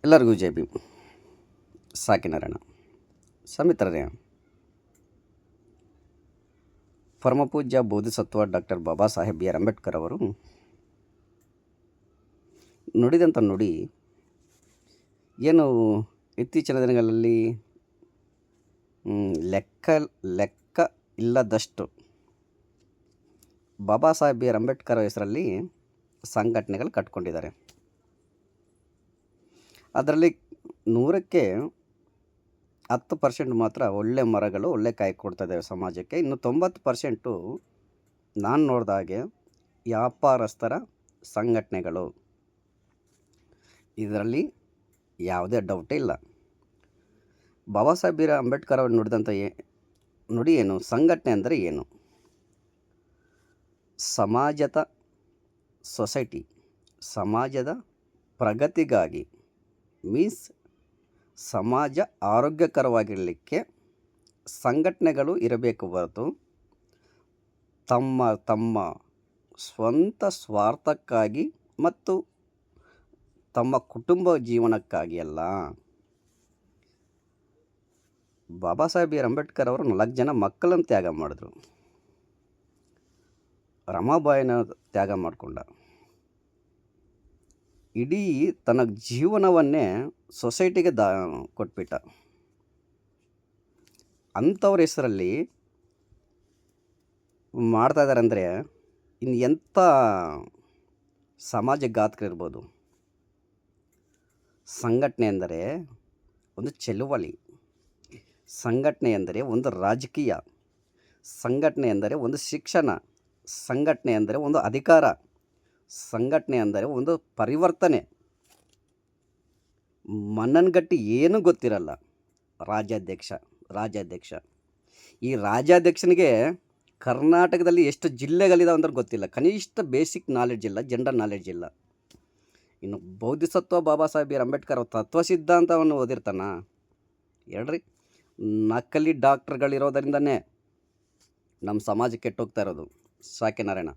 ಎಲ್ಲರಿಗೂ ಜೈ ಭೀಮ್. ಸಾಕಿನಾರಾಯಣ ಸಮಿತ್ರರೇ, ಪರಮಪೂಜ್ಯ bodhisattva doctor Baba Saheb B R Ambedkar ಅವರು ನುಡಿದಂಥ ನುಡಿ ಏನು ಇತ್ತೀಚಿನ ದಿನಗಳಲ್ಲಿ ಲೆಕ್ಕ ಲೆಕ್ಕ ಇಲ್ಲದಷ್ಟು ಬಾಬಾ ಸಾಹೇಬ್ ಬಿ ಆರ್ ಅಂಬೇಡ್ಕರ್ ಹೆಸರಲ್ಲಿ ಸಂಘಟನೆಗಳು ಕಟ್ಕೊಂಡಿದ್ದಾರೆ. ಅದರಲ್ಲಿ 100ಕ್ಕೆ 10% ಮಾತ್ರ ಒಳ್ಳೆ ಮರಗಳು ಒಳ್ಳೆ ಕಾಯಿ ಕೊಡ್ತಾ ಇದ್ದಾವೆ ಸಮಾಜಕ್ಕೆ. ಇನ್ನು 90% ನಾನು ನೋಡಿದ ಹಾಗೆ ವ್ಯಾಪಾರಸ್ಥರ ಸಂಘಟನೆಗಳು. ಇದರಲ್ಲಿ ಯಾವುದೇ ಡೌಟೇ ಇಲ್ಲ. ಬಾಬಾ ಸಾಹೇಬ್ ಬಿ ಆರ್ ಅಂಬೇಡ್ಕರ್ ಅವರು ನುಡಿದಂಥ ನುಡಿ ಏನು? ಸಂಘಟನೆ ಅಂದರೆ ಏನು? ಸಮಾಜದ ಸೊಸೈಟಿ, ಸಮಾಜದ ಪ್ರಗತಿಗಾಗಿ ಮೀನ್ಸ್ ಸಮಾಜ ಆರೋಗ್ಯಕರವಾಗಿರಲಿಕ್ಕೆ ಸಂಘಟನೆಗಳು ಇರಬೇಕು ಹೊರತು ತಮ್ಮ ತಮ್ಮ ಸ್ವಂತ ಸ್ವಾರ್ಥಕ್ಕಾಗಿ ಮತ್ತು ತಮ್ಮ ಕುಟುಂಬ ಜೀವನಕ್ಕಾಗಿ ಅಲ್ಲ. ಬಾಬಾ ಸಾಹೇಬ್ ಬಿ ಆರ್ ಅಂಬೇಡ್ಕರ್ ಅವರು 4 ಜನ ಮಕ್ಕಳನ್ನು ತ್ಯಾಗ ಮಾಡಿದ್ರು. ರಮಾಬಾಯಿನ ತ್ಯಾಗ ಮಾಡಿಕೊಂಡ. ಇಡೀ ತನ್ನ ಜೀವನವನ್ನೇ ಸೊಸೈಟಿಗೆ ಕೊಟ್ಬಿಟ್ಟ. ಅಂಥವ್ರ ಹೆಸರಲ್ಲಿ ಮಾಡ್ತಾ ಇದ್ದಾರೆ ಅಂದರೆ ಇನ್ನು ಎಂಥ ಸಮಾಜ ಘಾತಕರಿರ್ಬೋದು. ಸಂಘಟನೆ ಎಂದರೆ ಒಂದು ಚಳುವಳಿ, ಸಂಘಟನೆ ಎಂದರೆ ಒಂದು ರಾಜಕೀಯ, ಸಂಘಟನೆ ಎಂದರೆ ಒಂದು ಶಿಕ್ಷಣ, ಸಂಘಟನೆ ಎಂದರೆ ಒಂದು ಅಧಿಕಾರ, ಸಂಘಟನೆ ಅಂದರೆ ಒಂದು ಪರಿವರ್ತನೆ. ಮನ್ನನಗಟ್ಟಿ ಏನೂ ಗೊತ್ತಿರಲ್ಲ. ರಾಜ್ಯಾಧ್ಯಕ್ಷ ಈ ರಾಜ್ಯಾಧ್ಯಕ್ಷನಿಗೆ ಕರ್ನಾಟಕದಲ್ಲಿ ಎಷ್ಟು ಜಿಲ್ಲೆಗಳಿದಾವೆ ಅಂತ ಗೊತ್ತಿಲ್ಲ. ಕನಿಷ್ಠ ಬೇಸಿಕ್ ನಾಲೆಡ್ಜ್ ಇಲ್ಲ, ಜನರಲ್ ನಾಲೆಡ್ಜ್ ಇಲ್ಲ. ಇನ್ನು ಬೋಧಿಸತ್ವ ಬಾಬಾ ಸಾಹೇಬ್ ಬಿ ಆರ್ ಅಂಬೇಡ್ಕರ್ ತತ್ವ ಸಿದ್ಧಾಂತವನ್ನು ಓದಿರ್ತಾನ ಹೇಳ್ರಿ. ನಕಲಿ ಡಾಕ್ಟ್ರುಗಳಿರೋದರಿಂದನೇ ನಮ್ಮ ಸಮಾಜ ಕೆಟ್ಟೋಗ್ತಾ ಇರೋದು. ಸಾಕಿನಾರಾಯಣ.